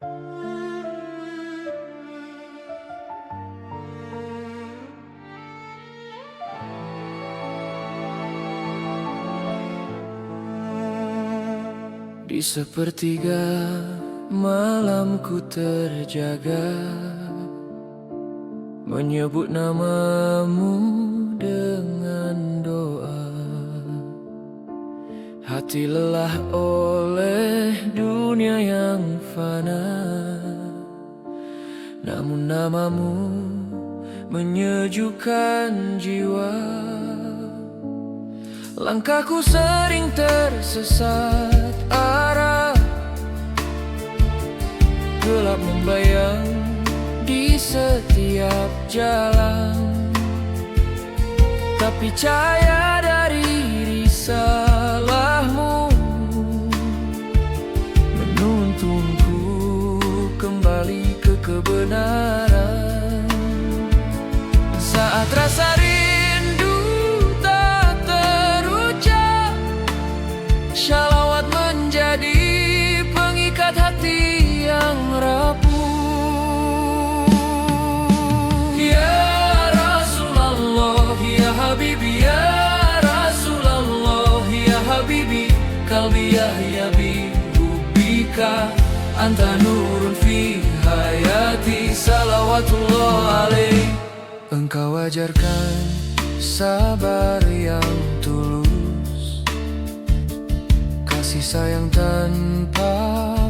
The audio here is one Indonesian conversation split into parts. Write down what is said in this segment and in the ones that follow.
Di sepertiga malamku terjaga, menyebut namamu dengan doa. Hati lelah oleh dunia yang fana, namun namamu menyejukkan jiwa. Langkahku sering tersesat arah, gelap membayang di setiap jalan, tapi cahaya dari risalahmu menuntunku kembali ke kebenaran. Saat rasa rindu tak terucap, shalawat menjadi pengikat hati yang rapuh. Ya Rasulullah, ya Habibi, ya Rasulullah, ya Habibi, qalbi yahyabi hubbika, anta nurun fi hayati, salawatullah alaih. Engkau ajarkan sabar yang tulus, kasih sayang tanpa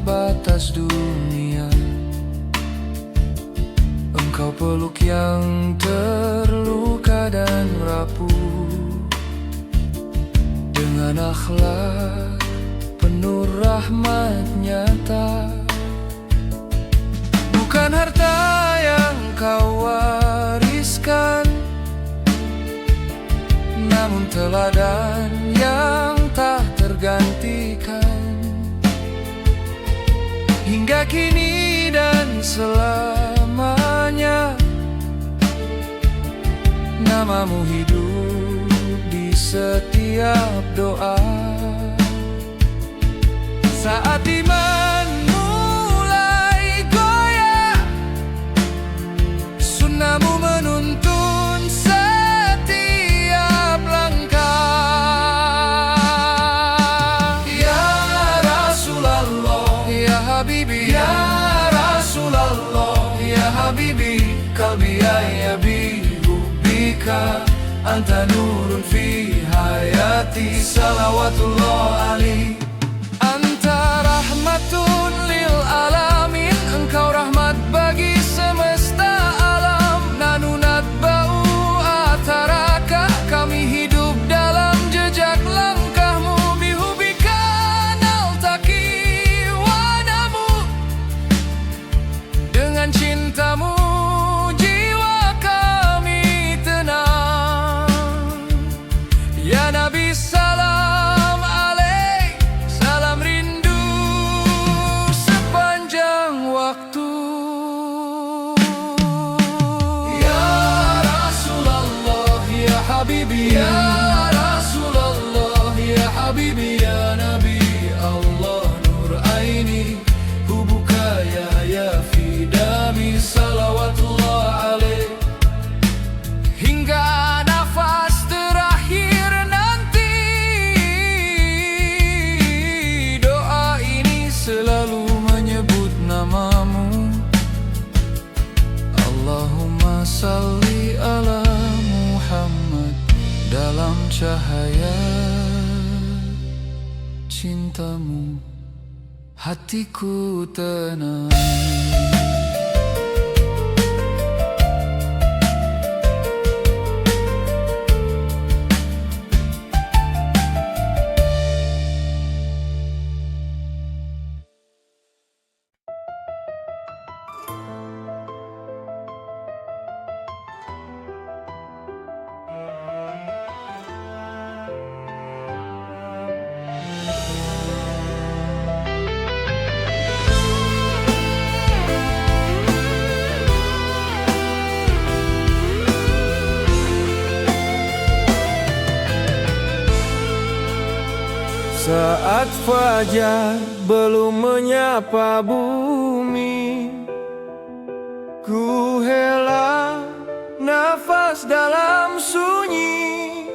batas dunia. Engkau peluk yang terluka dan rapuh, dengan akhlak penuh rahmat nyata. Bukan harta yang kau wariskan, namun teladan yang tak tergantikan. Hingga kini dan selamanya, namamu hidup di setiap doa. Saat iman mulai goyah, sunnahmu menuntun setiap langkah. Ya Rasulullah, ya Habibi, ya Rasulullah, ya Habibi, qalbi yahyabi hubbika, anta nurun fi hayati, salawatullah alaih. Anta rahmatun lil alamin, engkau rahmat bagi semesta alam. Nanunat bau ataraka, kami hidup dalam jejak langkahmu. Bihubika naltaqi wa namut, dengan cintamu jiwa kami tenang. Ya Nabi salam alaih, salam rindu sepanjang waktu. Ya Rasulullah, ya Habibi, ya Rasulullah, ya Habibi, ya Nabi Allah, nur aini hubuka ya fi dami, salawatullah alaih. Hingga nafas terakhir nanti, doa ini selalu menyebut namamu. Allahumma salli ala Muhammad, dalam cahaya cintamu hatiku tenang. Saat fajar belum menyapa bumi, lepas dalam sunyi,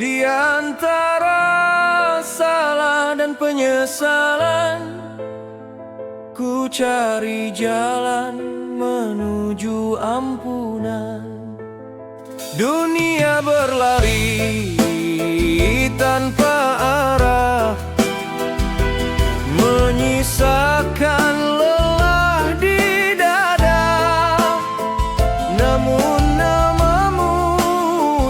di antara salah dan penyesalan, ku cari jalan menuju ampunan. Dunia berlari tanpa arah, menyisakan lelah di dada. Namun namamu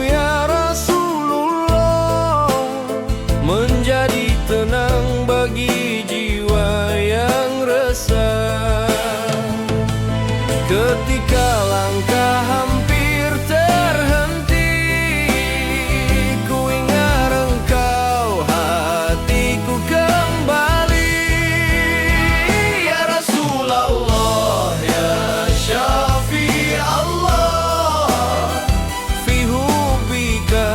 ya Rasulullah menjadi tenang bagi jiwa yang resah. Ketika langkah hampir terhenti, ku ingat engkau, hatiku kembali. Ya Rasulullah, ya Syafi' Allah, fi hubbika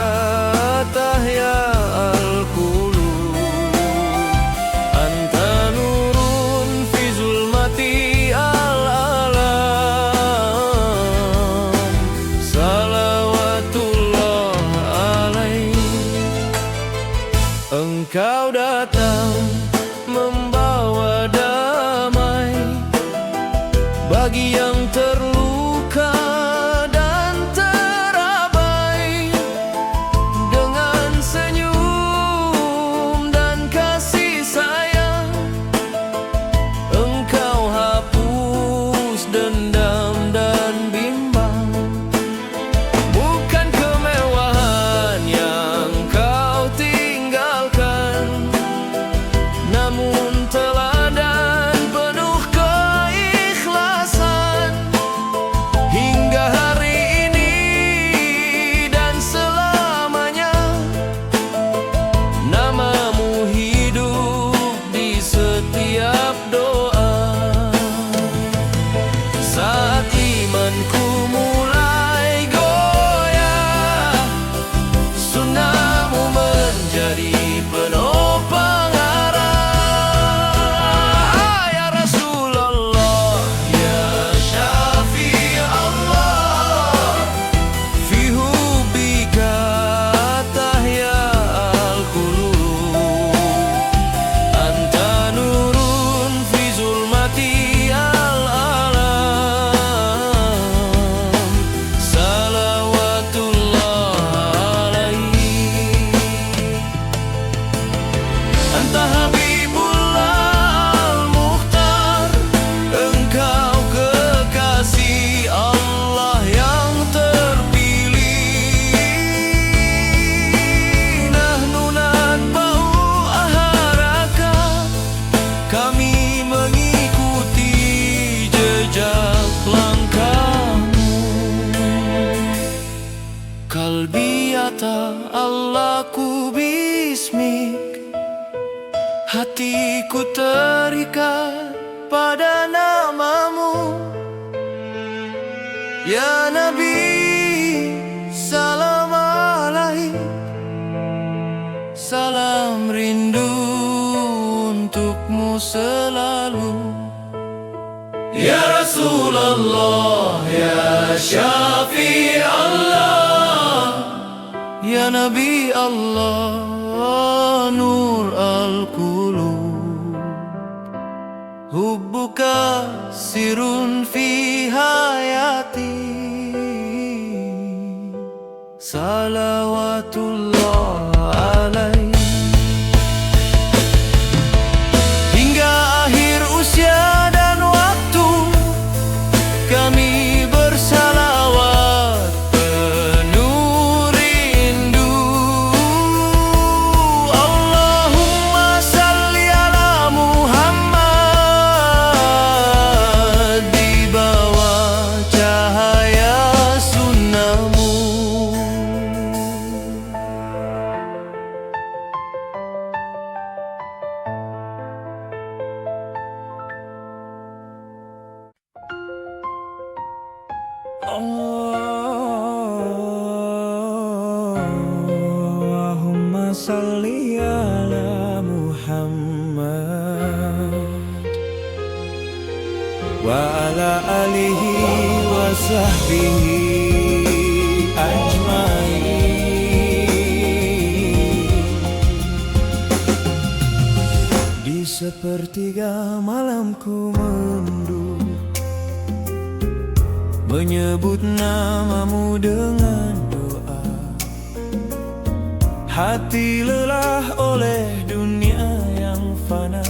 tahya al-qulub. Anta nurun fi zulmati al-alam, salawatullah alaih. Engkau datang membawa damai bagi yang terluka dan terabai. Dengan senyum dan kasih sayang, engkau hapus dendam dan bimbang. Bukan kemewahan yang kau tinggalkan, namun teladan penuh keikhlasan. Hingga hari ini dan selamanya, namamu hidup di setiap doa. Saat imanku mulai goyah, sunnahmu menjadi penopang arah. Ya Rasulullah, ya Syafi' Allah, fi hubbika tahya al-qulub. Anta nurun fi zulmati al-alam, salawatullah alaih. Anta Habibullah al-Mukhtar, engkau kekasih Allah yang terpilih. Nahnu natba'u aharaka, kami mengikuti jejak langkahmu. Kalbi Allahku bismik, hatiku terikat pada namamu. Ya Nabi, salam alaik, salam rindu untukmu selalu. Ya Rasulullah, ya Syafi' Allah, ya Nabi Allah, nur al-qulub. Hubbuka sirun fi hayati, salawatullah alaih. Hingga akhir usia dan waktu, kami bersalawat penuh rindu. Allahumma salli ala Muhammad, di bawah cahaya sunnahmu. Allahumma salli ala Muhammad wa ala alihi wa sahbihi sepertiga malamku menunduk, menyebut namamu dengan doa. Hati lelah oleh dunia yang fana,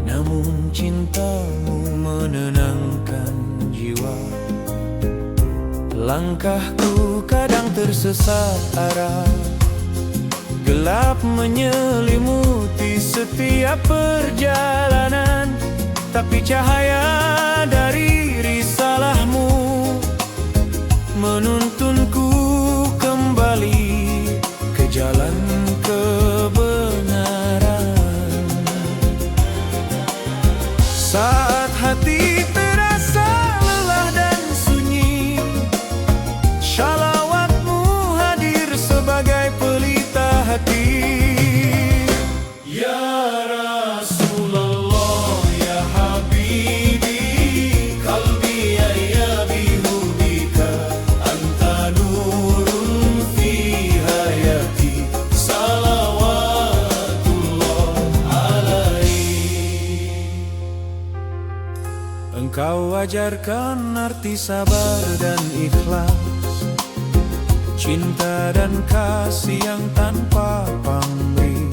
namun cintamu menenangkan jiwa. Langkahku kadang tersesat arah, gelap menyelimuti setiap perjalanan, tapi cahaya dari risalahmu menuntunku kembali ke jalan kebenaran. Saat hati terasa lelah dan sunyi, shalawatmu hadir sebagai pelita hati. Ya Rasulullah, ya Habibi, qalbi ya bihubika, anta nurun fi hayati, salawatullah alaih. Engkau ajarkan arti sabar dan ikhlas, cinta dan kasih yang tanpa pamrih.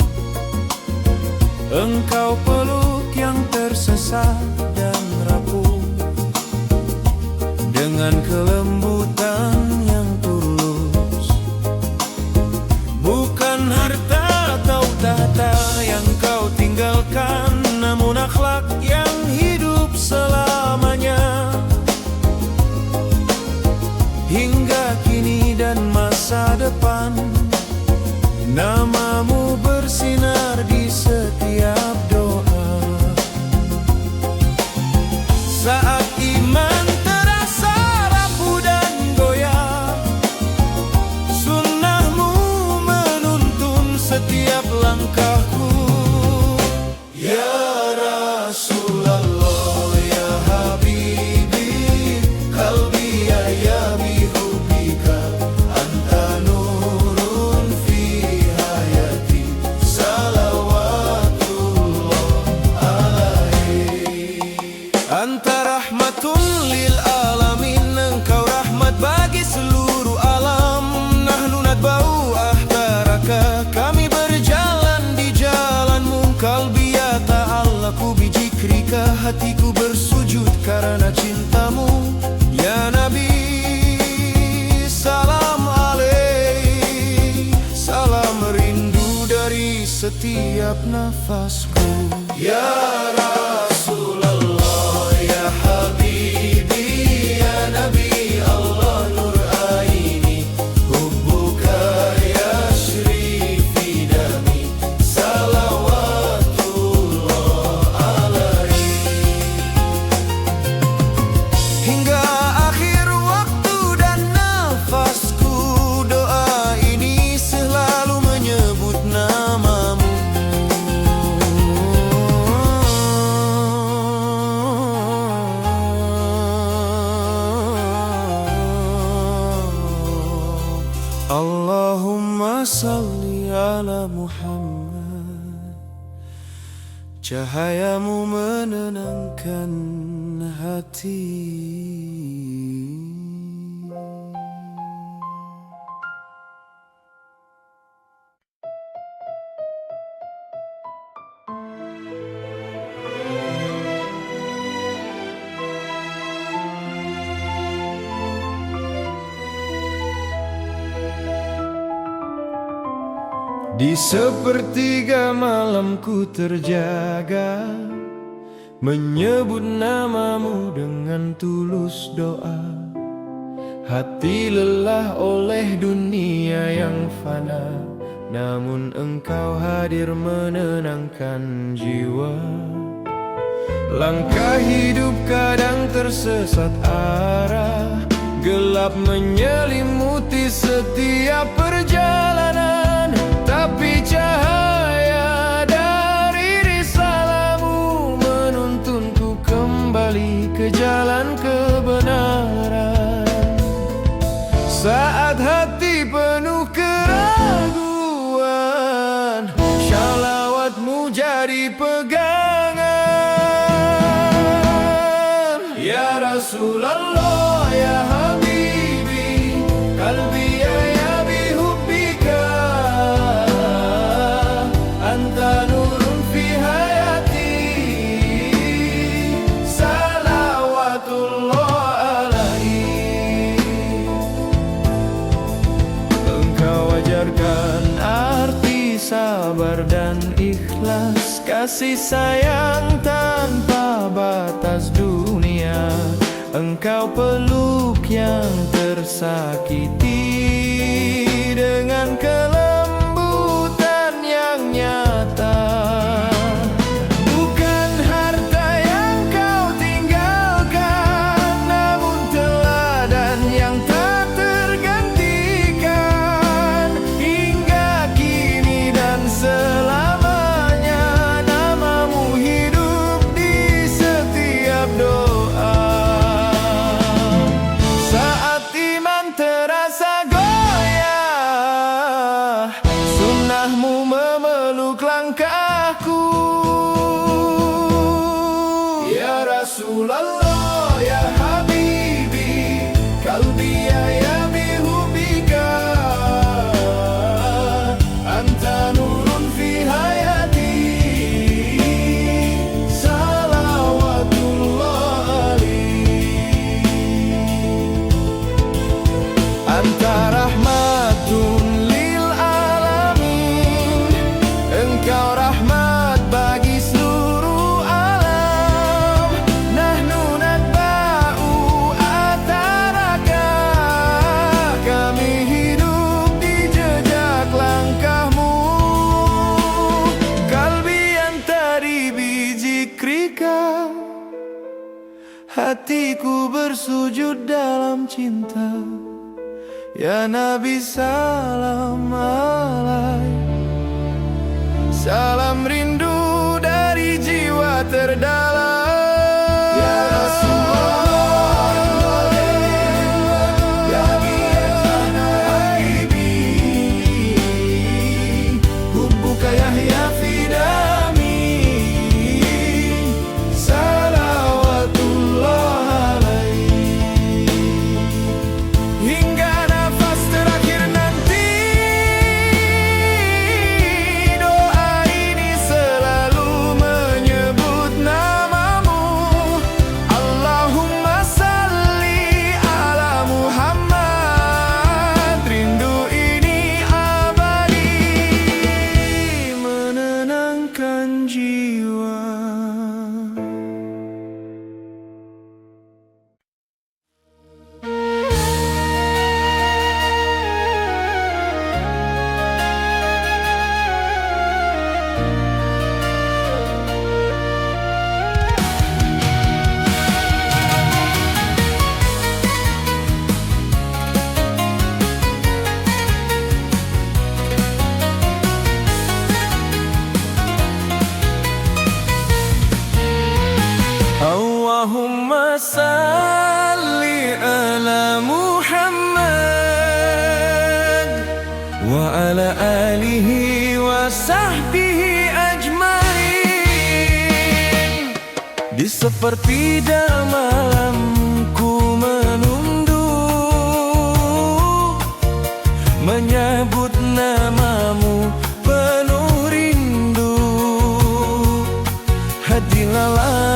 Engkau peluk yang tersesat dan rapuh dengan kelembutan yang tulus. Bukan harta atau tahta yang kau tinggalkan, namun akhlak yang hidup selamanya. Hingga kini dan masa depan, namamu bersinar di setiap doa. Saat iman terasa rapuh dan goyah, sunnahmu menuntun setiap langkahku. Ya Rasulullah, ya Habibi, qalbi ya bihubika, anta nurun fi hayati, salawatullah alaihi. Anta rahmatun lil alamin, engkau rahmat bagi seluruh alam. Nahnu nadba'u ahbaraka, kami berjalan di jalanmu. Qalbi ya ta'allaku bijikrika, hatiku bersujud karena cintamu. Ya Nabi, salam alaih, salam rindu dari setiap nafasku. Ya Rasulullah, ya Habibi, ya Nabi Allah nur aini, hubbuka yashri fi dami, salawatullah alaihi. Hingga akhir waktu dan nafasku, doa ini selalu menyebut namamu. Allahumma salli ala Muhammad, cahayamu menenangkan hati. Di sepertiga malamku terjaga, menyebut namamu dengan tulus doa. Hati lelah oleh dunia yang fana, namun engkau hadir menenangkan jiwa. Langkah hidup kadang tersesat arah, gelap menyelimuti setiap perjalanan, tapi cahaya dari risalahmu menuntunku kembali ke jalan kebenaran. Saat hati penuh keraguan, shalawatmu jadi Rasulullah ya Habibi, qalbi ya bihubbika, anta nurun fi hayati, salawatullah alaihi. Engkau ajarkan arti sabar dan ikhlas, kasih sayang tanpa batas dunia. Engkau peluk yang tersakiti dengan kelembutan yang nyata. Bukan harta yang kau tinggalkan, namun teladan yang tak tergantikan. Hingga kini dan selamanya, namamu hidup di setiap doa. Terasa goyah, sunnahmu memeluk langkahku. Ya Rasulullah ya Habibi, qalbi ya bihubbika, anta nurun fi hayati, salawatullah alaihi. Anta rahmatun lil alamin, engkau rahmat bagi seluruh alam. Nahnu natba'u atharaka, kami hidup di jejak langkahmu. Kalbi anta bizikrika, hatiku bersujud dalam cinta. Ya Nabi salam alaik, salam rindu dari jiwa terdalam. Ya Rasulullah ya Habibi, hubbuka yahya fi dami, salawatullah alaihi. Hingga Allahumma salli ala Muhammad wa ala alihi wa sahbihi ajmain. Di sepertiga malam ku menunduk, menyebut namamu penuh rindu. Hadilalah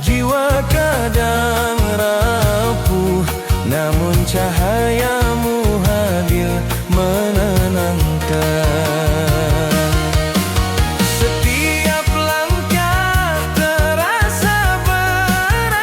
jiwa kadang rapuh, namun cahayamu hadir menenangkan. Setiap langkah terasa berat,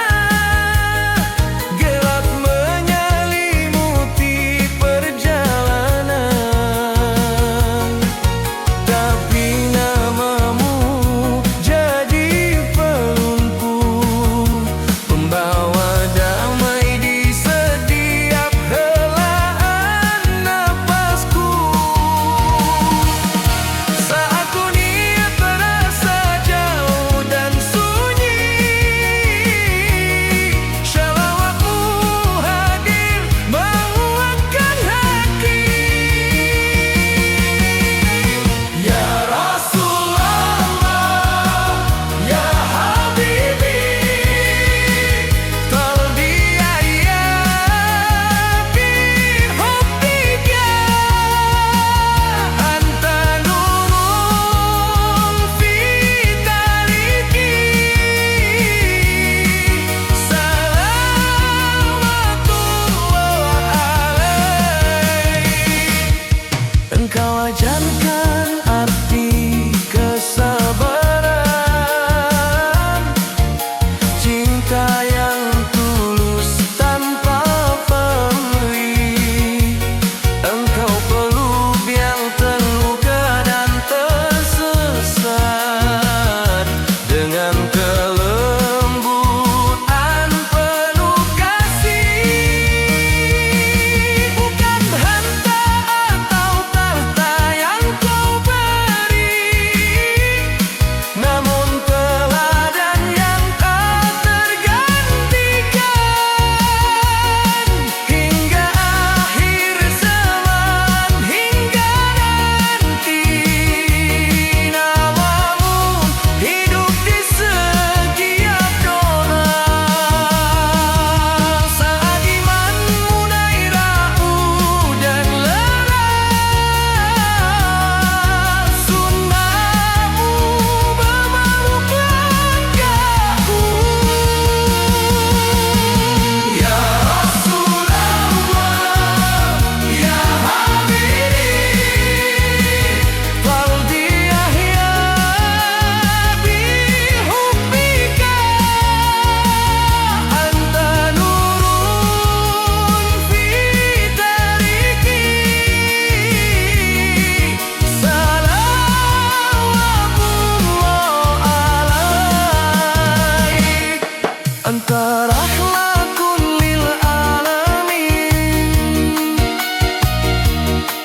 kelembutan penuh kasih. Bukan harta atau tahta yang kau beri, namun teladan yang tak tergantikan. Hingga akhir zaman, hingga nanti, namamu hidup di setiap doa. Saat iman mulai rapuh dan lelah, sunnahmu memeluk langkahku. Ya Rasulullah, ya Habibi, qalbi ahya bihubbika. Anta nurun fi tariki. Salawatullah alaik. Anta rahmatun lil alamin.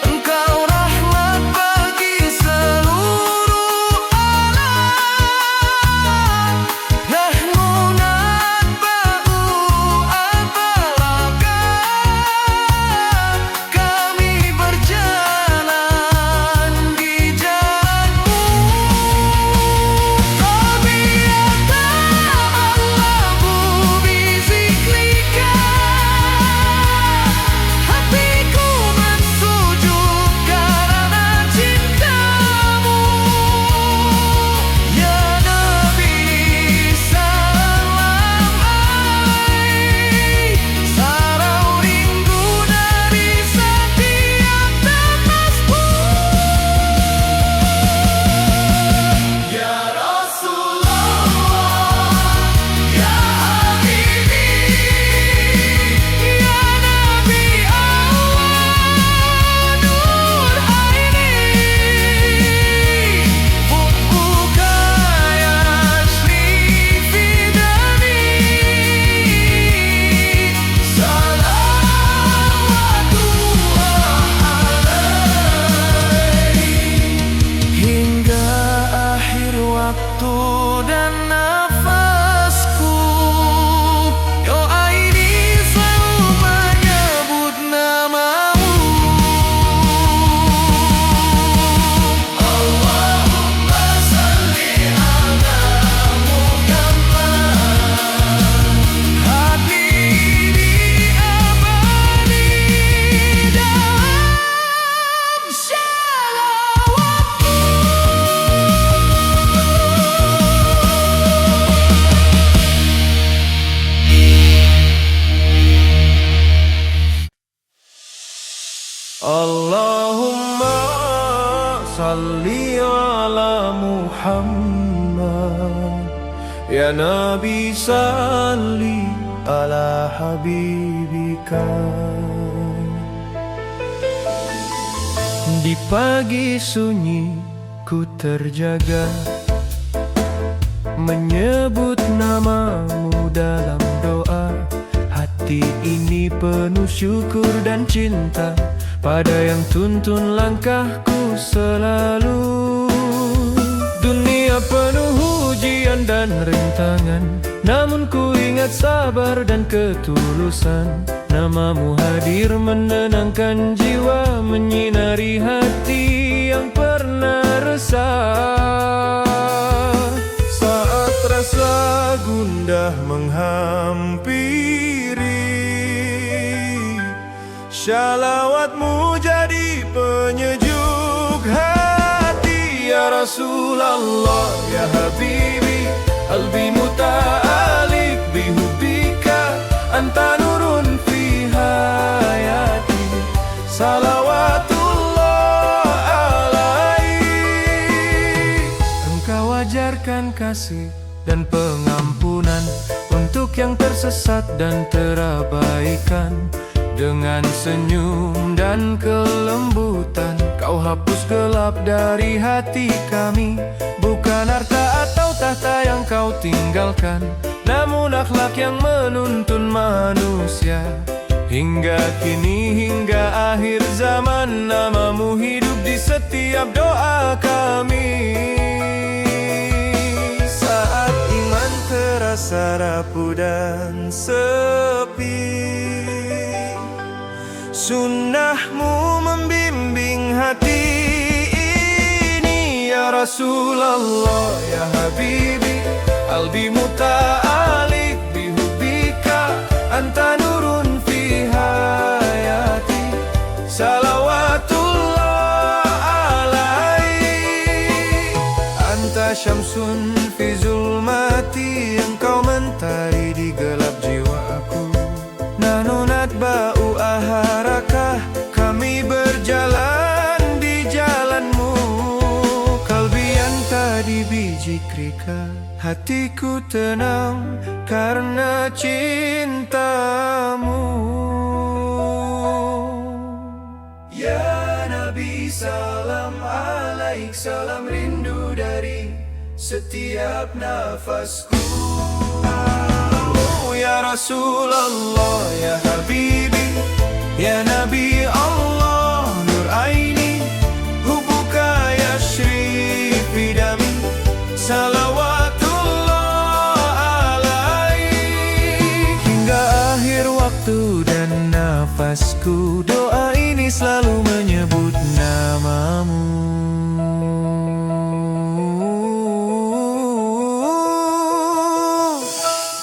Engkau rahmat bagi seluruh alam. Nahnu natba'u atalaka. Kami berjalan di jalanmu. Qalbi yata'allamu bizikrika. Hatiku bersujud karena cintamu. Ya Nabi salam alaik. Sarau rindu dari setiap nafasku. Ya Rasulullah, ya Habibi, ya Nabi Allah, nur aini. Hubbuka yasri fi dami. Salawatullah alaik. Hingga akhir waktu dan nafasku, yo aini selalu menyebut namamu. Allahumma salli ala Muhammad, habibi abadi dalam shalawatmu. Allahumma salli ala Muhammad, ya Nabi salli ala habibika. Di pagi sunyi ku terjaga, menyebut namamu dalam doa. Hati ini penuh syukur dan cinta pada yang tuntun langkahku selalu. Dunia penuh ujian dan rintangan, namun ku ingat sabar dan ketulusan. Namamu hadir menenangkan jiwa, menyinari hati yang pernah resah. Saat rasa gundah menghampiri, shalawatmu jadi penyejuk hati. Ya Rasulullah, ya Habibi, qalbi muta'alik bihubbika. Anta nurun fi hayati. Salawatullah alaik. Engkau ajarkan kasih dan pengampunan untuk yang tersesat dan terabaikan. Dengan senyum dan kelembutan, kau hapus gelap dari hati kami. Bukan harta atau tahta yang kau tinggalkan, namun akhlak yang menuntun manusia. Hingga kini, hingga akhir zaman, namamu hidup di setiap doa kami. Saat iman terasa rapuh dan sepi, sunnahmu membimbing hati ini. Ya Rasulullah, ya Habibi, qalbi muta'alik bihubika, anta nurun fi hayati, salawatullah alaik. Anta syamsun fi zulmati, engkau mentari di gelap jiwaku. Nahnu natba'u aharakah, kami berjalan di jalanmu. Kalbi anta di bijikrika, hatiku tenang karena cintamu. Ya Nabi, salam alaik, salam rindu dari setiap nafasku. Ya Rasulullah, ya Habibi, ya Nabi Allah, nur aini, hubuka yashri fi dami, salawatullah alaik. Hingga akhir waktu dan nafasku, doa ini selalu menyebut namamu.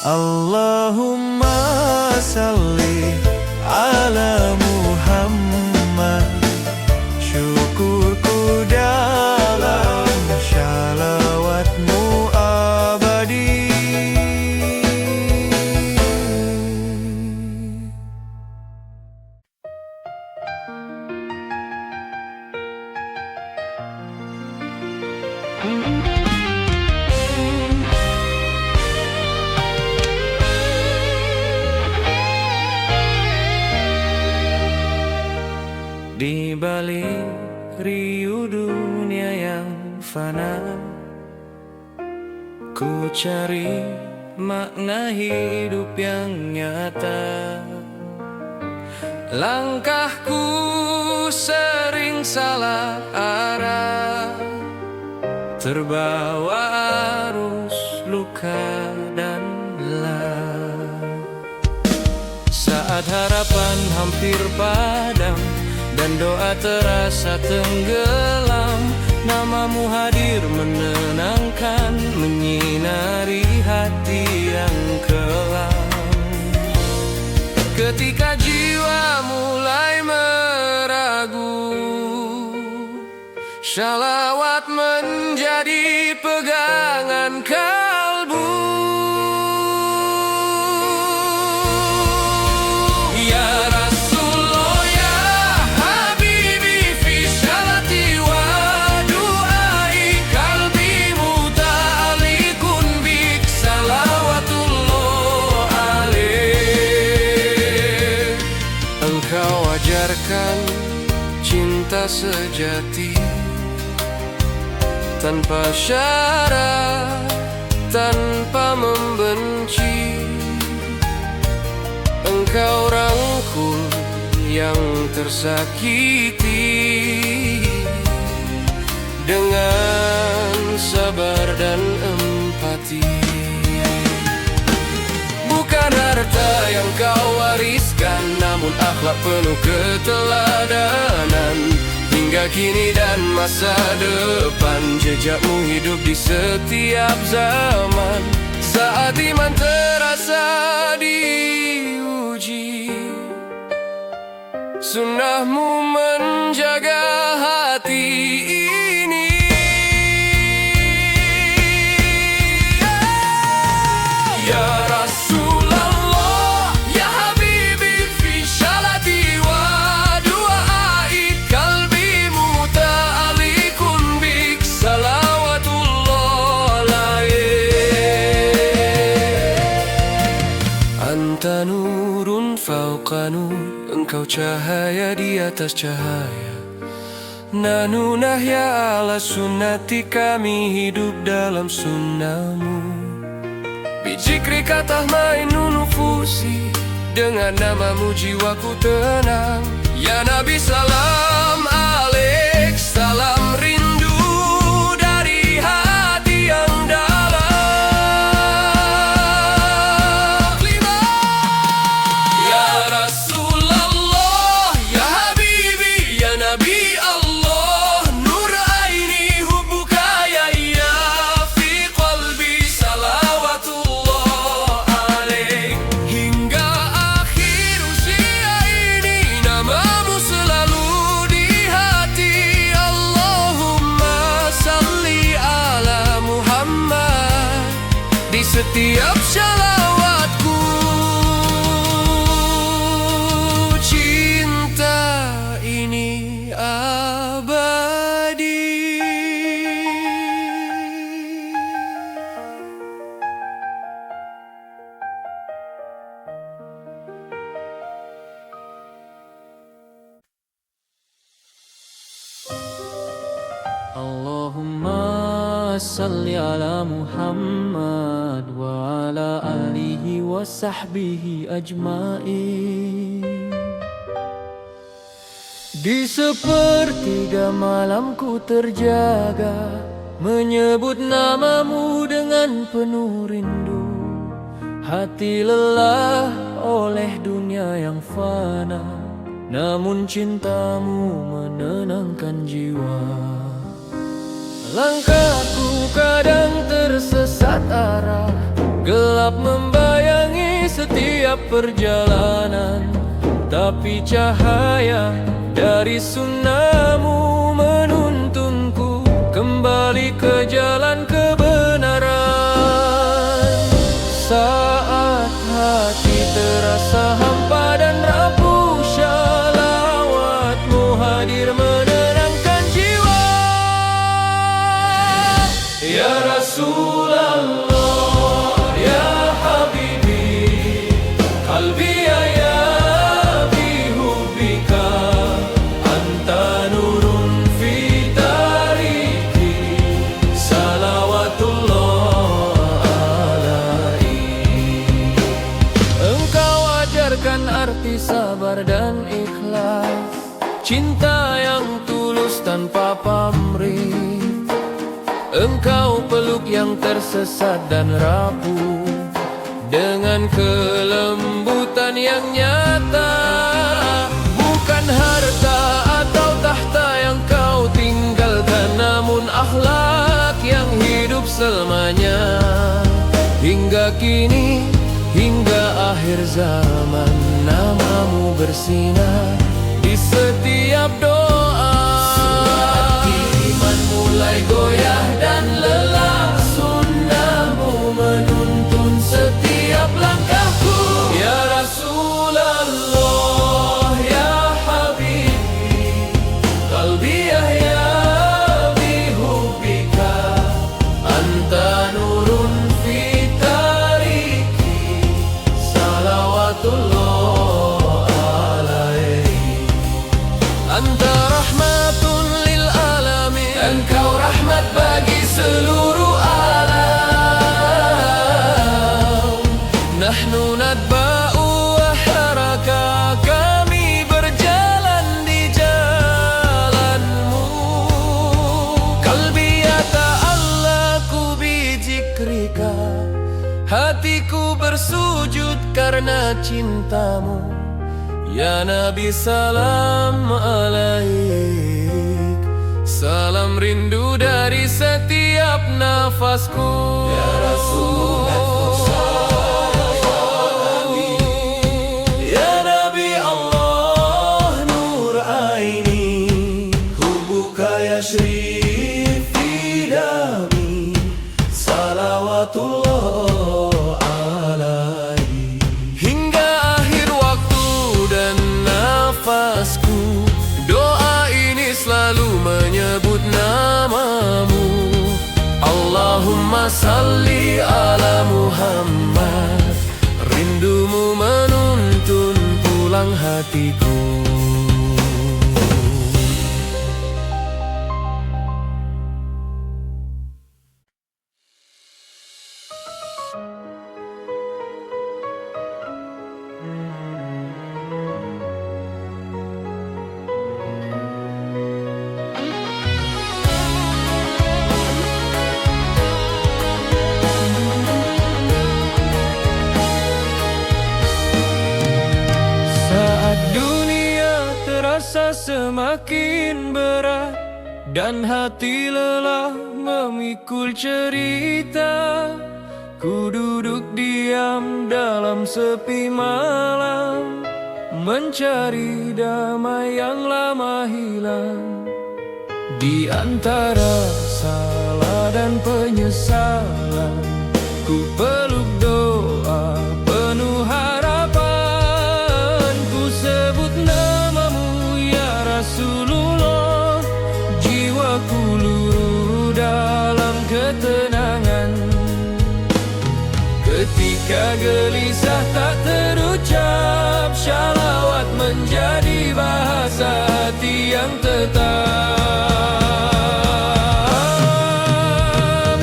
Allahumma salli ala Muhammad, syukurku dalam shalawatmu abadi. Di balik riuh dunia yang fana, ku cari makna hidup yang nyata. Langkahku sering salah arah, terbawa arus luka dan lelah. Saat harapan hampir padam dan doa terasa tenggelam, namamu hadir menenangkan, menyinari hati yang kelam. Ketika jiwa mulai meragu, shalawat menjadi pegangan kalbu. Cinta sejati tanpa syarat, tanpa membenci. Engkau rangkul yang tersakiti dengan sabar dan empati. Bukan harta yang kau wariskan, namun akhlak penuh keteladanan. Hingga kini dan masa depan, jejakmu hidup di setiap zaman. Saat iman terasa diuji, sunnahmu menjaga hati ini. Ya Rasulullah, ya Habibi, fi sholati wa du'ai, qalbi muta'alliqun bik, salawatullah alaik. Anta nurun fauqa nur, engkau cahaya di atas cahaya. Nahnu nahya ala sunnati, kami hidup dalam sunnamu. Bijikrika tahmainu nufusi, dengan namamu jiwaku tenang. Ya Nabi salam alaik, salam rindu dari hati yang dalam. Ya Rasulullah, ya Habibi, ya Nabi Allah, nur aini hubbuka ya fi qalbi, salawatullah alaik. Hingga akhir usia ini namamu selalu di hati. Allahumma salli ala Muhammad di setiap shalawatku. Cinta ini abadi. Allahumma salli ala Muhammad wa ala alihi wa sahbihi ajmain. Di sepertiga malamku terjaga, menyebut namamu dengan penuh rindu. Hati lelah oleh dunia yang fana, namun cintamu menenangkan jiwa. Langkahku kadang tersesat arah, gelap membayangi setiap perjalanan. Tapi cahaya dari sunnahmu menuntunku kembali ke jalan kebenaran. Saat hati terasa hampa dan rapuh, shalawatmu hadir menenangkan jiwa. Ya Rasulullah, ya Habibi, qalbi ya bihubbika, anta nurun fi tariki, salawatullah alaik. Engkau ajarkan arti sabar dan ikhlas, cinta yang tulus tanpa pamrih. Engkau peluk yang tersesat dan rapuh dengan kelembutan yang nyata. Bukan harta atau tahta yang kau tinggalkan, namun akhlak yang hidup selamanya. Hingga kini, hingga akhir zaman, namamu bersinar di setiap doa. Iman mulai goyah dan lelah, sunnahmu menuntun setiap langkahku. Ya Rasulullah, ya Habibi, qalbi ya bihubbika, anta nurun fi tariki, salawatullah alaik. Anta rahmatun lil alamin, engkau rahmat bagi seluruh alam. Nahnu nadba'u wa haraka, kami berjalan di jalanmu. Qalbi yata'allaku bi zikrika, hatiku bersujud karena cintamu. Ya Nabi salam alaik, salam rindu dari setiap nafasku. Ya Rasulullah, ya Nabi Allah, nur aini hubbuka yashrif fi dami, salawatullah alaik. Hingga akhir waktu dan nafasku, doa ini selalu menyebut namamu. Allahumma salli ala Muhammad, rindumu menuntun cemerlang hatiku. Rasa semakin berat dan hati lelah memikul cerita. Ku duduk diam dalam sepi malam, mencari damai yang lama hilang. Di antara salah dan penyesalan, ku peluk doa penuh harapan. Ku sebut namamu ya Rasulullah, jiwaku luruh dalam ketenangan. Ketika gelisah tak terucap, shalawat menjadi bahasa hati yang tetap.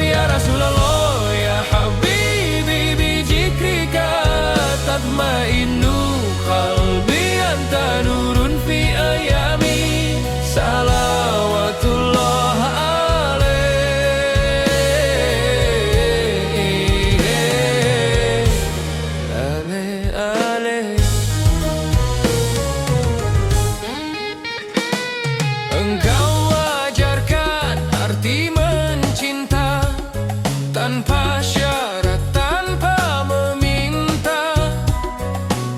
Ya Rasulullah, ya Habibi, bizikrika tatmainnu qalbi, anta nurun fi ayami, salawatullah alaih. Engkau ajarkan arti mencinta, tanpa syarat, tanpa meminta.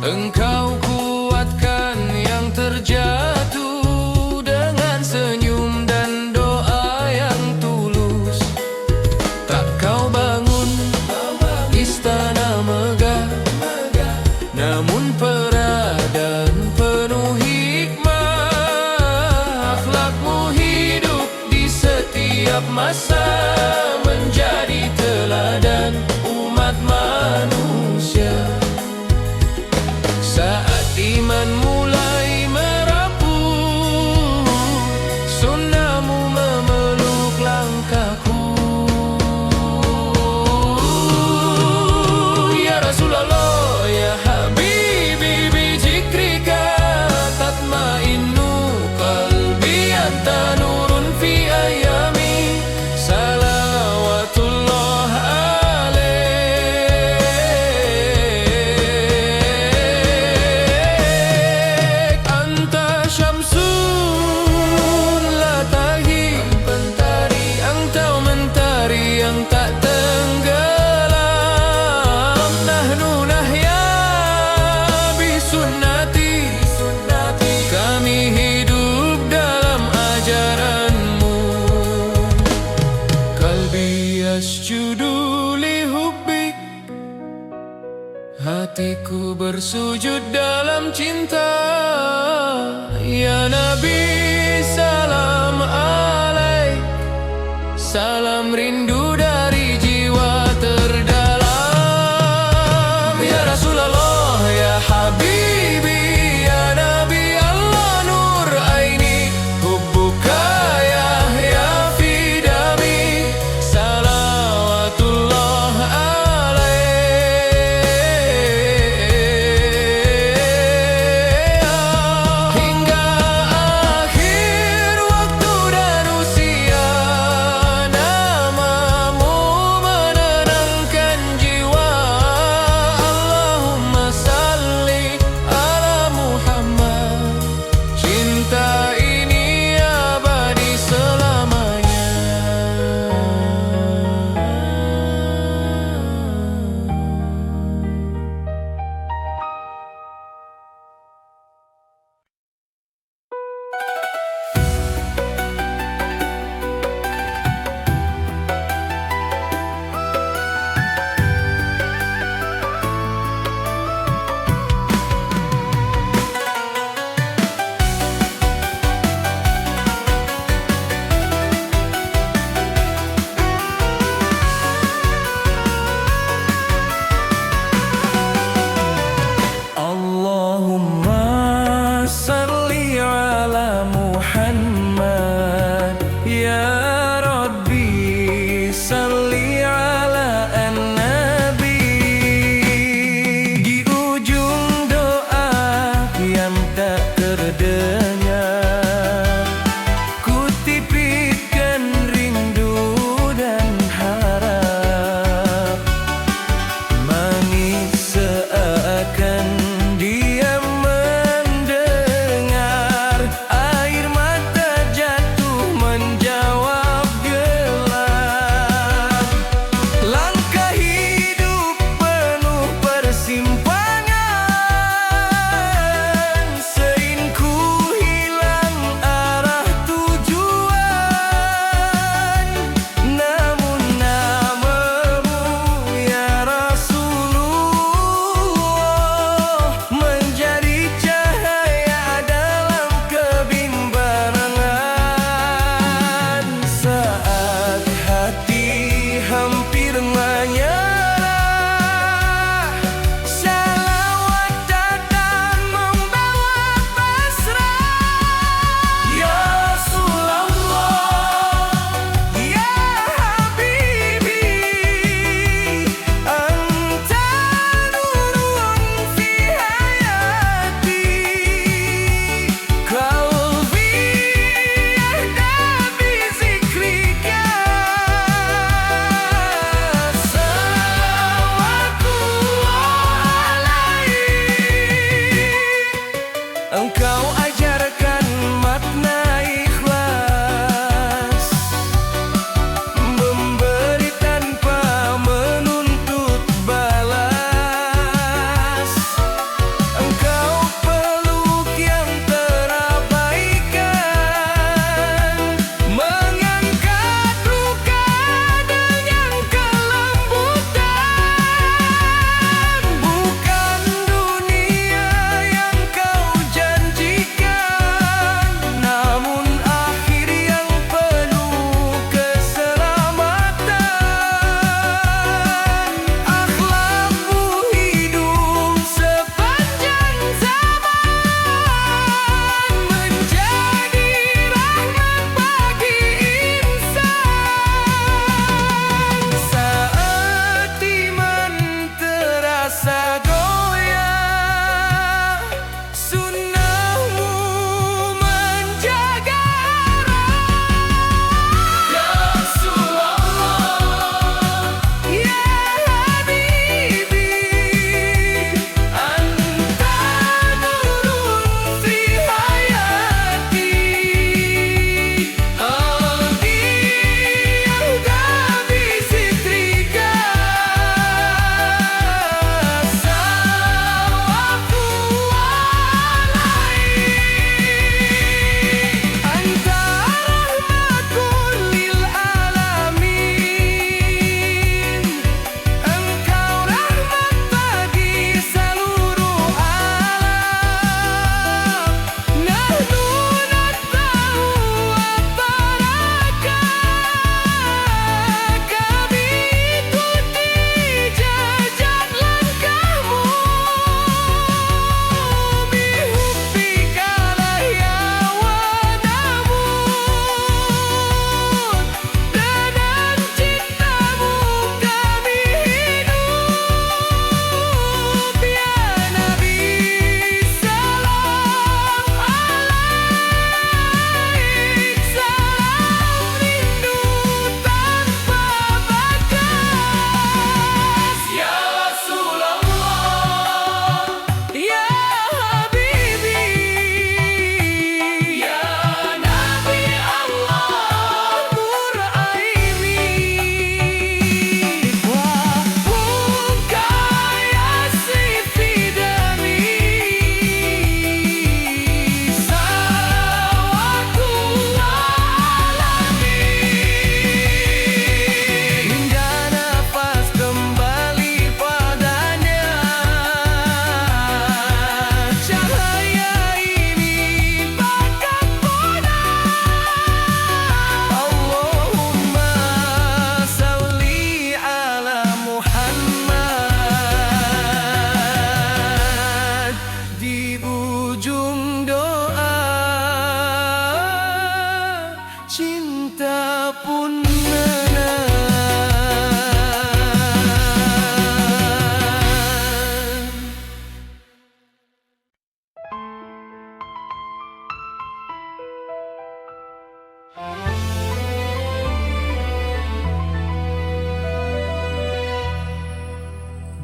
Engkau kuatkan yang terjatuh dengan senyum dan doa yang tulus. Tak kau bangun istana megah, namun peradan penuh hikmah. Akhlakmu hidup di setiap masa, menjadi teladan umat manusia. Saat iman mulai merapuh, sunnahmu memeluk langkahku. Ya Rasulullah, ya Habibi, bizikrika tatmainnu qalbi, anta nurun fi ayami, salawatullah alaik. Anta syamsun la taghib, engkau mentari yang tak tenggelam. Nahnu nahya bisunnati, kami hidup dalam ajaranmu. Qalbi yasjudu li hubbik, hatiku bersujud dalam cinta. Ya Nabi, salam alaik, salam rindu dari jiwa terdalam. Ya Rasulullah, ya Habibi, ya Nabi Allah, nur aini, hubbuka ya fidami, salawatullah alaih. Hingga akhir waktu dan usia, nama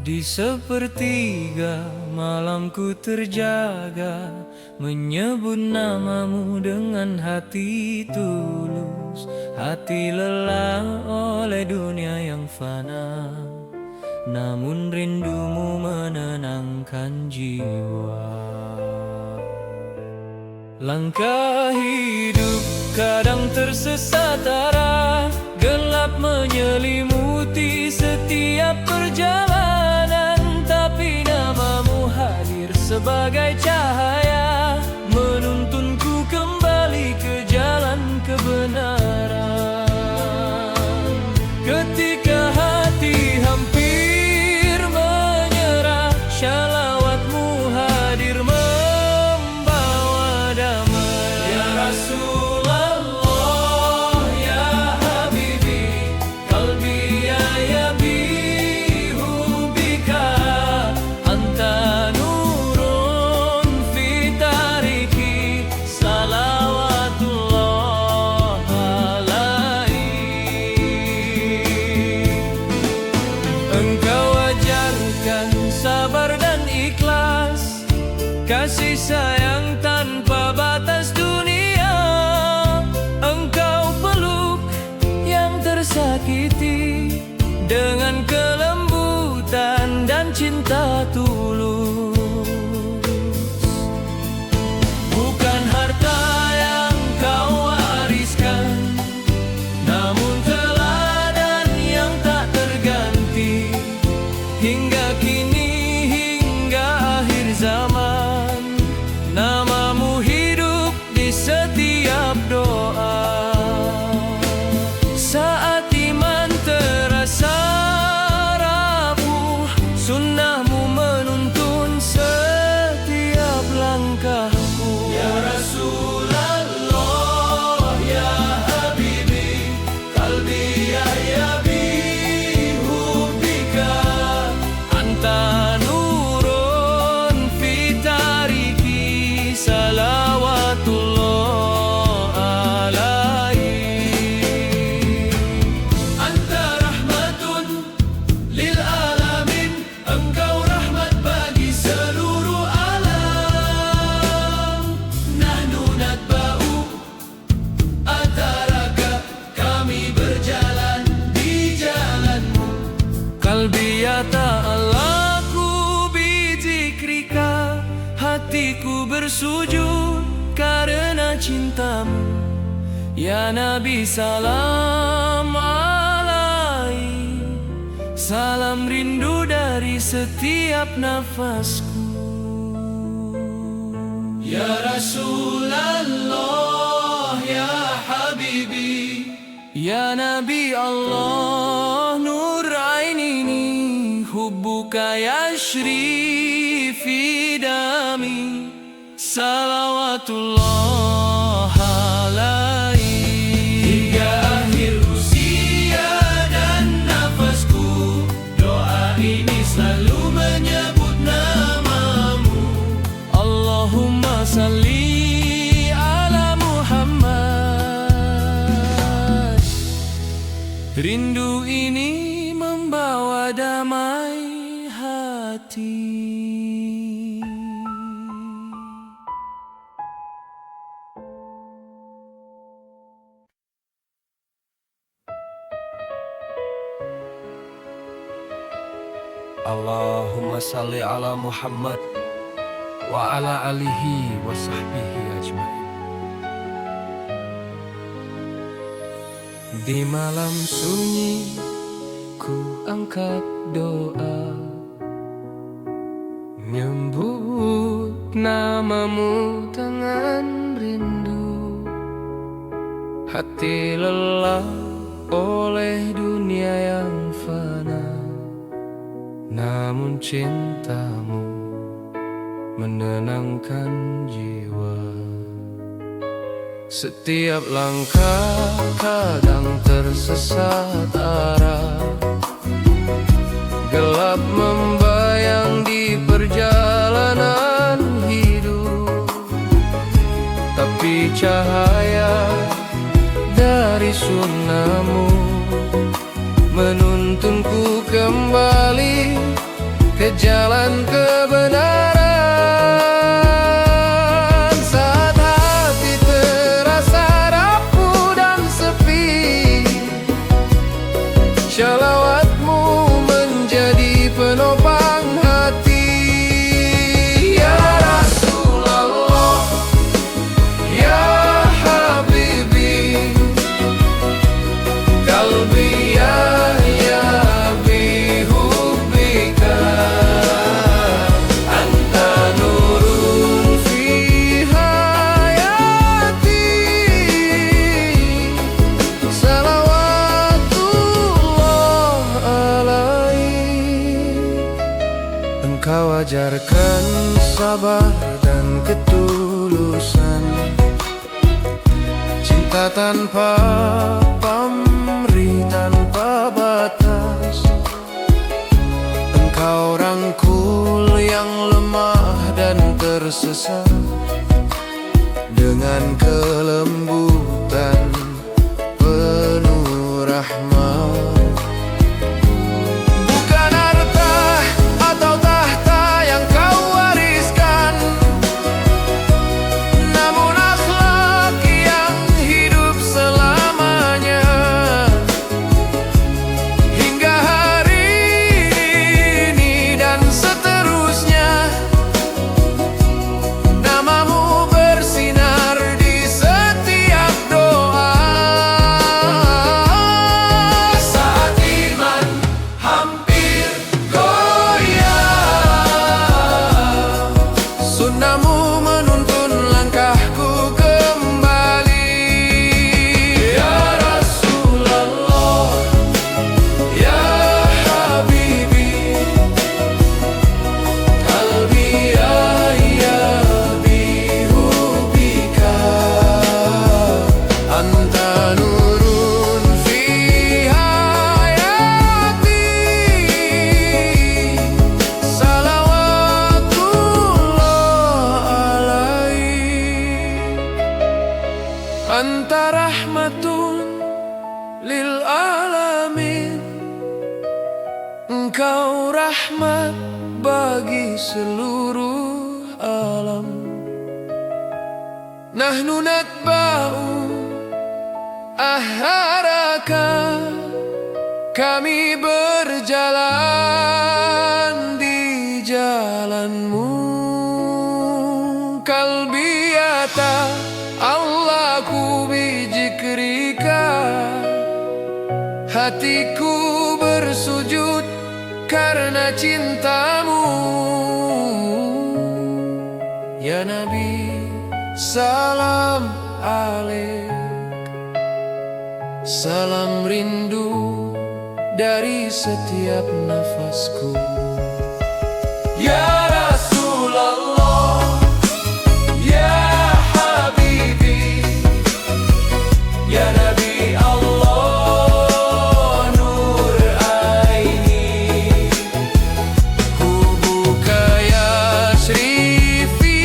Di sepertiga malamku terjaga, menyebut namamu dengan hati tulus. Hati lelah oleh dunia yang fana, namun rindumu menenangkan jiwa. Langkah hidup kadang tersesat arah, gelap menyelimuti setiap perjalanan. Tapi namamu hadir sebagai cahaya, menuntunku kembali ke jalan kebenaran. Ketika hati hampir menyerah, shalawatmu hadir membawa damai. Ya Rasulullah, ya Habibi, qalbi ya bihubika, anta nurun fi tariki, salawatullah alaihi. Engkau ajarkan sabar dan ikhlas, kasih sayang tanpa batas dunia. Engkau peluk yang tersakiti dengan kelembutan dan cinta tulus. Bukan harta yang kau wariskan, namun teladan yang tak terganti. Hingga kini, hingga akhir zaman, namamu hidup di setiap doa. Saat iman terasa rapuh, sunnahmu menuntun setiap langkahku. Ya Rasulullah, ya Habibi, qalbi ya bihubika, anta nurun fi tariki, salawatullah alaihi. Anta rahmatun lil alamin, engkau rahmat bagi seluruh alam. Nahnu natba'u ataraka, kami berjalan di jalanmu. Qalbi ya ta'alaku bizikrika, hatiku bersujud karena cintamu. Ya Nabi salam alaihi, salam rindu dari setiap nafasku. Ya Rasulullah, ya Habibi, ya Nabi Allah, nur ainini, hubbuka yashri fi dami, salawatullah alaihi. Hingga akhir usia dan nafasku, doa ini selalu menyebut namamu. Allahumma salli ala Muhammad. Rindu ini membawa damai hati. Allahumma salli ala Muhammad wa ala alihi wa sahbihi ajmain. Di malam sunyi ku angkat doa, menyebut namamu dengan rindu. Hati lelah oleh dunia yang fana, namun cintamu menenangkan jiwa. Setiap langkah kadang tersesat arah, gelap membayang di perjalanan hidup. Tapi cahaya dari sunnahmu menuntunku kembali ke jalan kebenaran. Saat hati terasa rapuh dan sepi, shalawatmu menjadi penopang hati. Ya Rasulullah, ya Habibi, qalbi ya bihubbika, anta nurun fi hayati, salawatullah alaih. Engkau ajarkan sabar dan ketulusan, cinta tanpa pamrih, tanpa batas. Engkau rangkul yang lemah dan tersesat dengan kelembutan penuh rahmat. Bukan harta atau tahta yang kau wariskan, namun akhlak yang hidup selamanya. Hingga hari ini dan seterusnya, namamu bersinar di setiap doa. Saat iman hampir goyah, sunnahmu menuntun langkahku kembali. Ya Rasulullah, ya Habibi, qalbi ya bihubbika, anta nurun fi hayati, salawatullah alaih. Anta rahmatun lil alamin, engkau rahmat bagi seluruh alam. Nahnu natba'u aharaka, kami berjalan di jalanmu. Kalbiyata Allahku bijikrika, hatiku bersujud karena cintamu. Ya Nabi, salam alaik, salam rindu dari setiap nafasku. Ya Rasulullah, ya Habibi, ya Nabi Allah, nur aini, hubuka yasri fi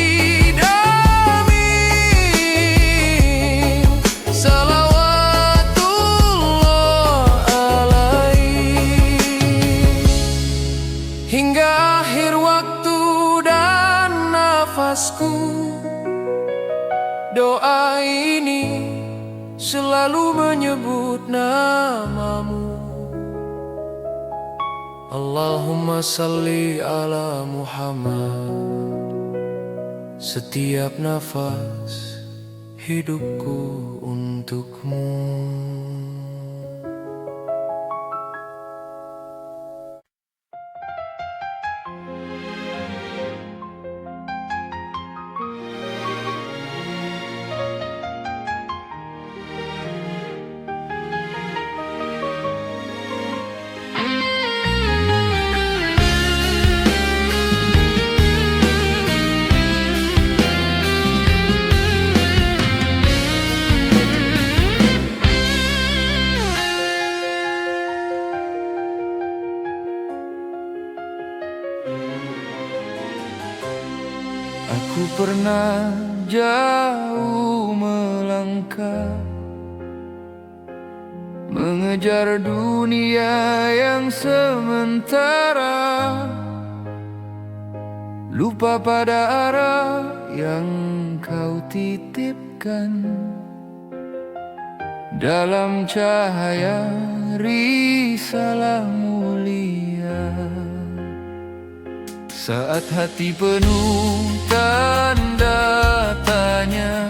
dami, salawatullah alaih. Hingga akhir waktu dan nafasku, doa ini selalu menyebut namamu. Allahumma salli ala Muhammad, setiap nafas hidupku untukmu. Aku pernah jauh melangkah, mengejar dunia yang sementara, lupa pada arah yang kau titipkan. Dalam cahaya risalah mulia, saat hati penuh tanda tanya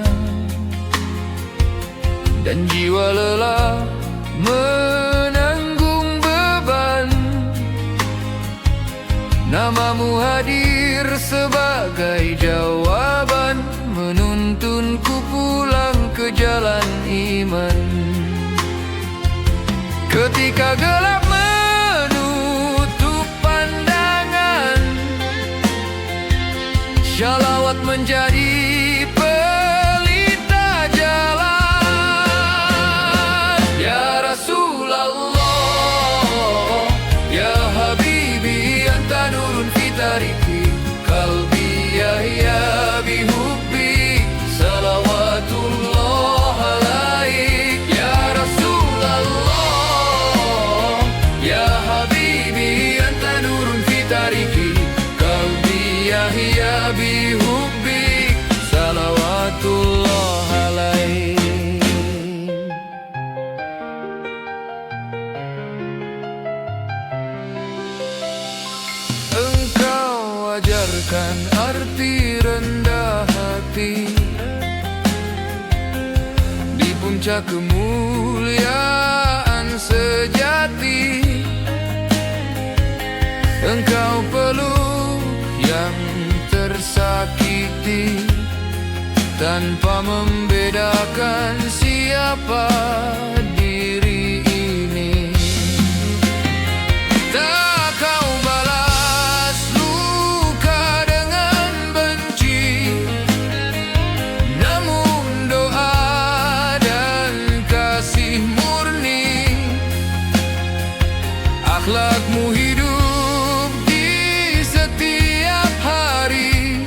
dan jiwa lelah menanggung beban, namamu hadir sebagai jawaban, menuntunku pulang ke jalan iman. Ketika gelap menutup pandangan, shalawat menjadi pelita jalan. Ya Rasulullah, ya Habibi, anta nurun fi tariki qalbi yahya bihubbi salawatullah alaik. Ya Rasulullah, ya Habibi, anta nurun fi tariki qalbi yahya bihubbi salawatullah alaik. Engkau ajarkan arti rendah hati di puncak kemuliaan sejati. Engkau peluk yang tersakiti tanpa membedakan siapa diri ini. Tak kau balas luka dengan benci, namun doa dan kasih murni. Akhlakmu hidup di setiap hari,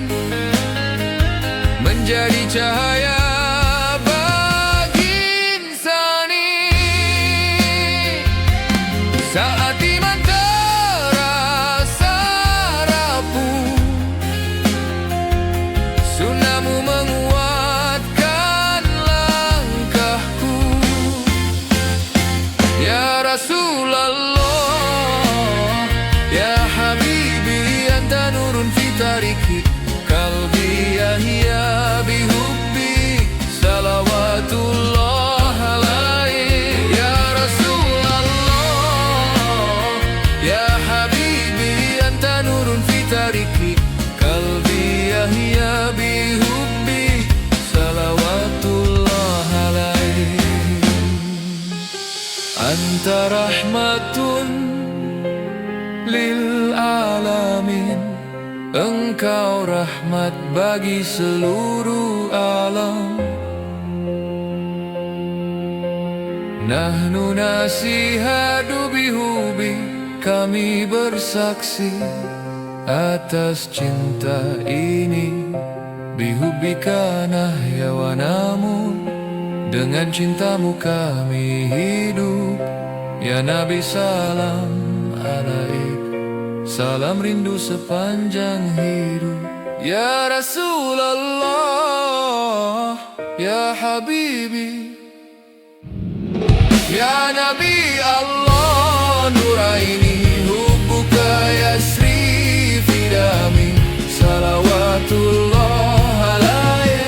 menjadi cahaya bagi insani. Saat iman terasa rapuh, sunnahmu menguatkan langkahku. Ya Rasulullah, ya Habibi, anta nurun fi tariki qalbi yahya bihubbi salawatullah alaik. Ya Rasulullah, ya Habibi, anta nurun fi tariki qalbi yahya bihubbi salawatullah alaik. Anta rahmatun lil alamin, engkau rahmat bagi seluruh alam. Nahnu nasihadu bihubi, kami bersaksi atas cinta ini. Bihubika nahya wa namut, dengan cintamu kami hidup. Ya Nabi salam alaik, salam rindu sepanjang hidup. Ya Rasulullah, ya Habibi, ya Nabi Allah nuraini, hubbuka yasri fidami salawatullah alaik.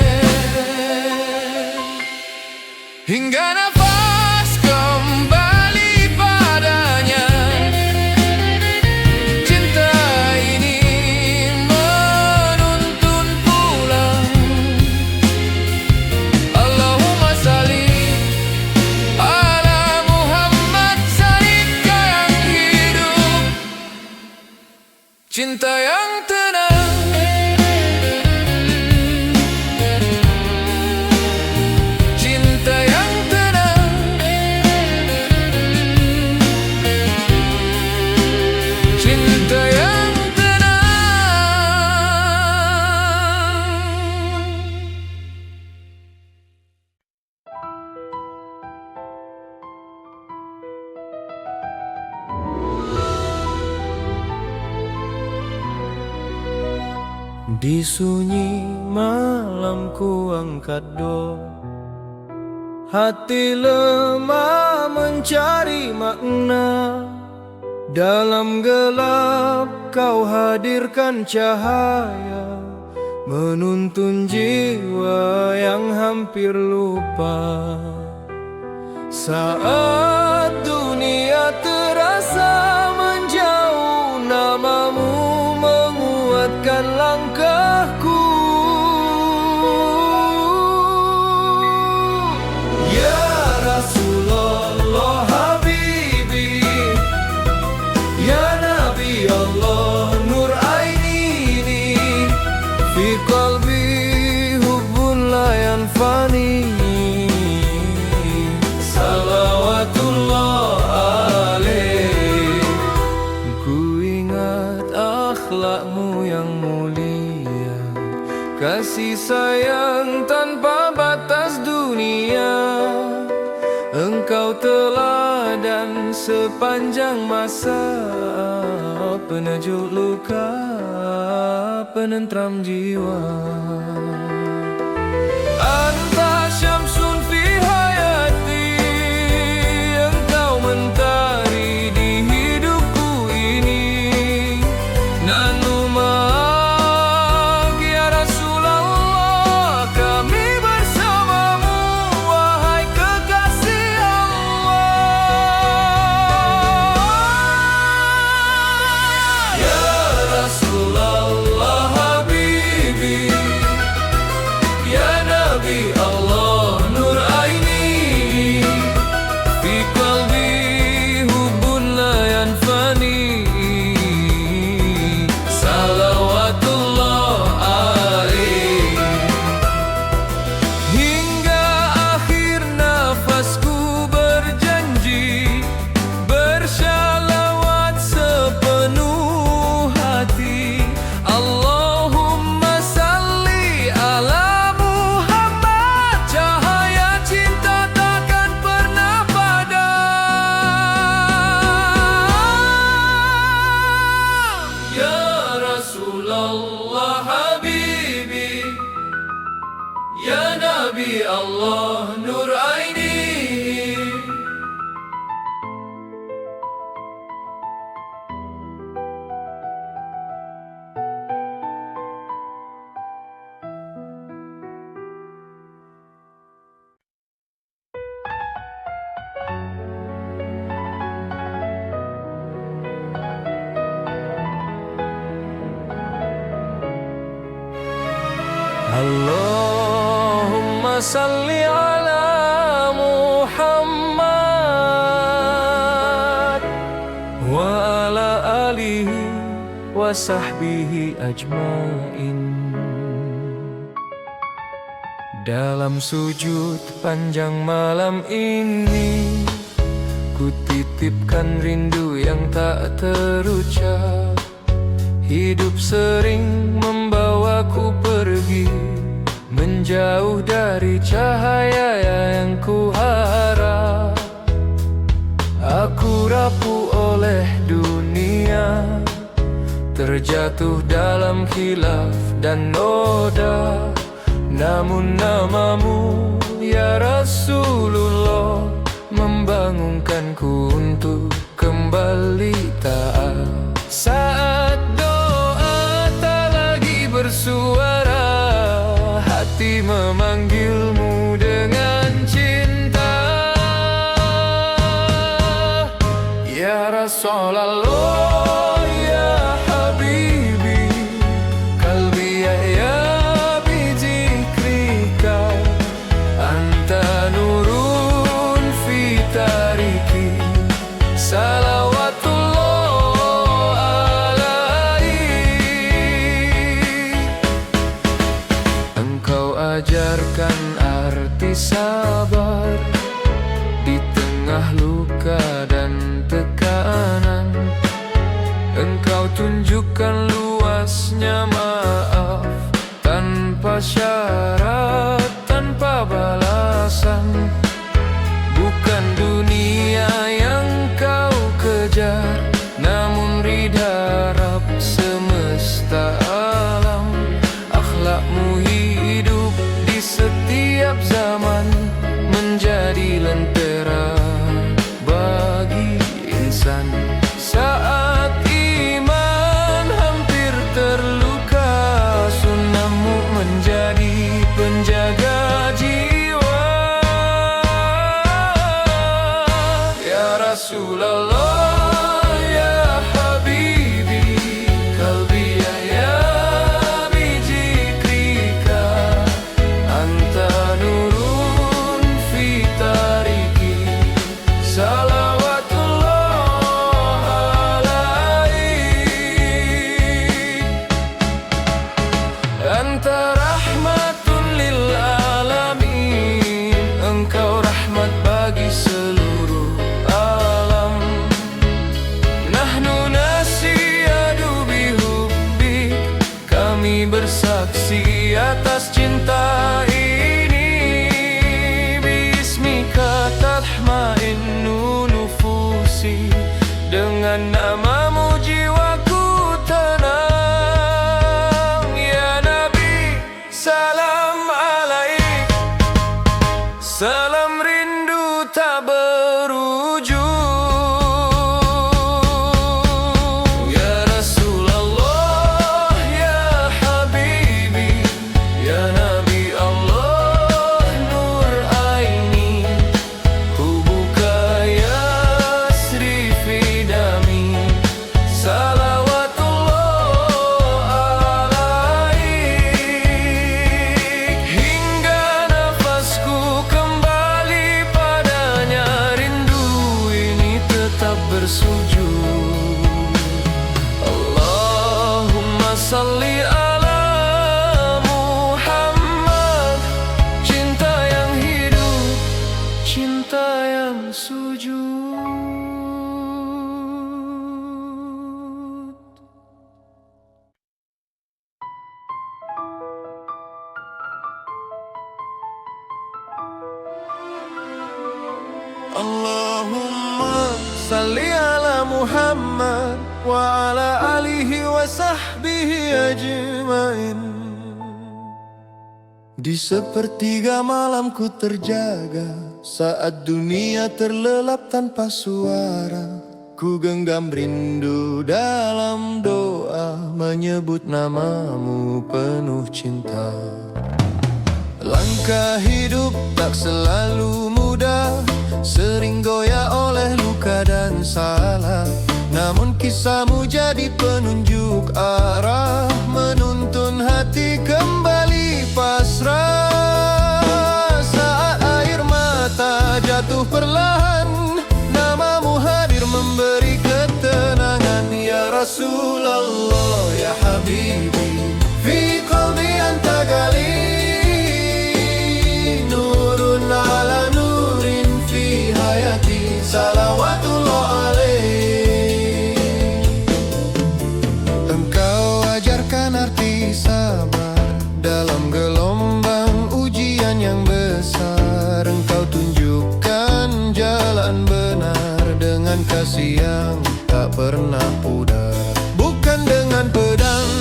Hingga nafas kembali padanya, cinta ini menuntun pulang. Allahumma salli ala Muhammad, salika yang hidup, cinta yang tenang, cinta yang tenang, cinta yang tenang. Di sunyi malam ku angkat doa, hati lemah mencari makna. Dalam gelap kau hadirkan cahaya, menuntun jiwa yang hampir lupa. Saat dunia terasa menjauh, namamu menguatkan langkahku. Ya Rasulullah Habibi, Ya Nabi Allah Nur Aini, fi qalbi hubbun la yanfani. Salawatullah alaih. Ku ingat akhlakmu yang mulia, kasih sayang tanpa batas dunia. Engkau teladan sepanjang masa, penejuk luka, penentram jiwa. Anta syamsun fi hayati, engkau mentari di hidupku ini. Nanu ya Rasulullah, kami bersamamu, wahai kekasih Allah. Ya Rasulullah Habibi, Ya Nabi Allah Nur Aini, fi qalbi hubbun la yanfani. Salawatullah alaih. Hingga akhir nafasku berjanji, bersyalawat sepenuh hati. Allahumma salli ala Muhammad, cahaya cinta takkan pernah padam. Ya Rasulullah Habibi, Ya Nabi Allah Nur Aini. Allahumma salli ala Muhammad wa ala alihi wa sahbihi ajmain. Dalam sujud panjang malam ini, ku titipkan rindu yang tak terucap. Hidup sering membawaku pergi, menjauh dari cahaya yang ku harap. Aku rapuh oleh dunia, terjatuh dalam khilaf dan noda. Namun namamu ya Rasulullah membangunkanku untuk kembali taat. Saat doa tak lagi bersuara, hati memanggilmu dengan cinta. Ya Rasulullah ya Habibi, qalbi ya bizikrika, anta nurun fi tariki. Salawatullah alaih. Engkau ajarkan arti sabar di tengah luka dan tekanan. Engkau tunjukkan luasnya maaf tanpa syarat, tanpa balasan. Bukan dunia yang kau kejar, namun ridha Rabb semesta alam. salli ala Muhammad. Cinta yang hidup, cinta yang sujud. Allahumma salli ala Muhammad wa ala alihi wa sahbihi ajmain. Di sepertiga malam ku terjaga, saat dunia terlelap tanpa suara. Ku genggam rindu dalam doa, menyebut namamu penuh cinta. Langkah hidup tak selalu mudah, sering goyah oleh luka dan salah. Namun kisahmu jadi penunjuk arah, menuntun hati kembali pasrah. Saat air mata jatuh perlahan, namamu hadir memberi ketenangan. Ya Rasulullah, ya Habibi, fi qalbi anta gali. Salawatullah alaih. Engkau ajarkan arti sabar dalam gelombang ujian yang besar. Engkau tunjukkan jalan benar dengan kasih yang tak pernah pudar. Bukan dengan pedang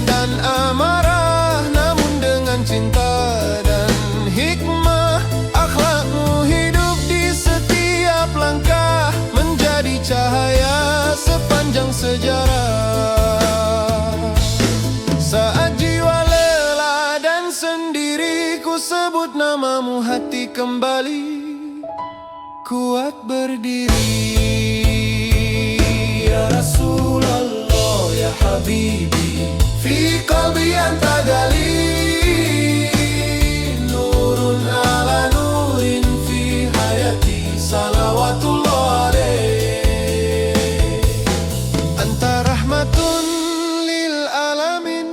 dan amarah, namun dengan cinta dan hikmah. Akhlakmu hidup di setiap langkah, menjadi cahaya sepanjang sejarah. Saat jiwa lelah dan sendiri, ku sebut namamu, hati kembali kuat berdiri. Ya Rasulullah, ya Habibi, fi qalbi anta gali. Nurun ala nurin fi hayati. Salawatullah alaih. Anta rahmatun lil alamin,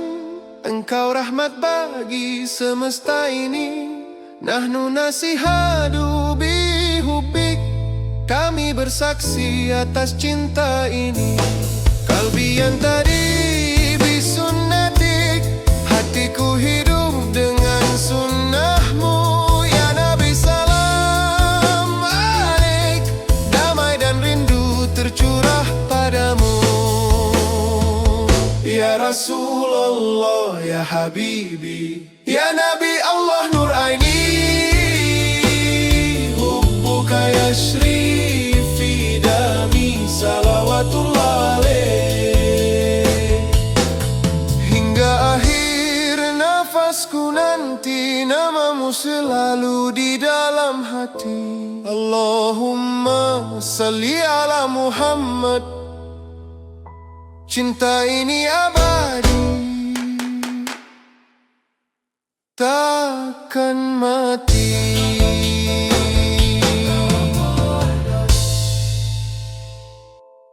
engkau rahmat bagi semesta ini. Nahnu nasihadu bihubbik, kami bersaksi atas cinta ini. Kalbi yang tadi bisunnatik, hatiku hidup dengan sunnahmu. Ya Nabi salam alaik, damai dan rindu tercurah padamu. Ya Rasulullah, ya Habibi, ya Nabi Allah nur aini. Hubbuka yashri fi dami. Salawatullah alaih. Hingga akhir nafasku nanti, namamu selalu di dalam hati. Allahumma salli ala Muhammad. Cinta ini abadi, takkan mati.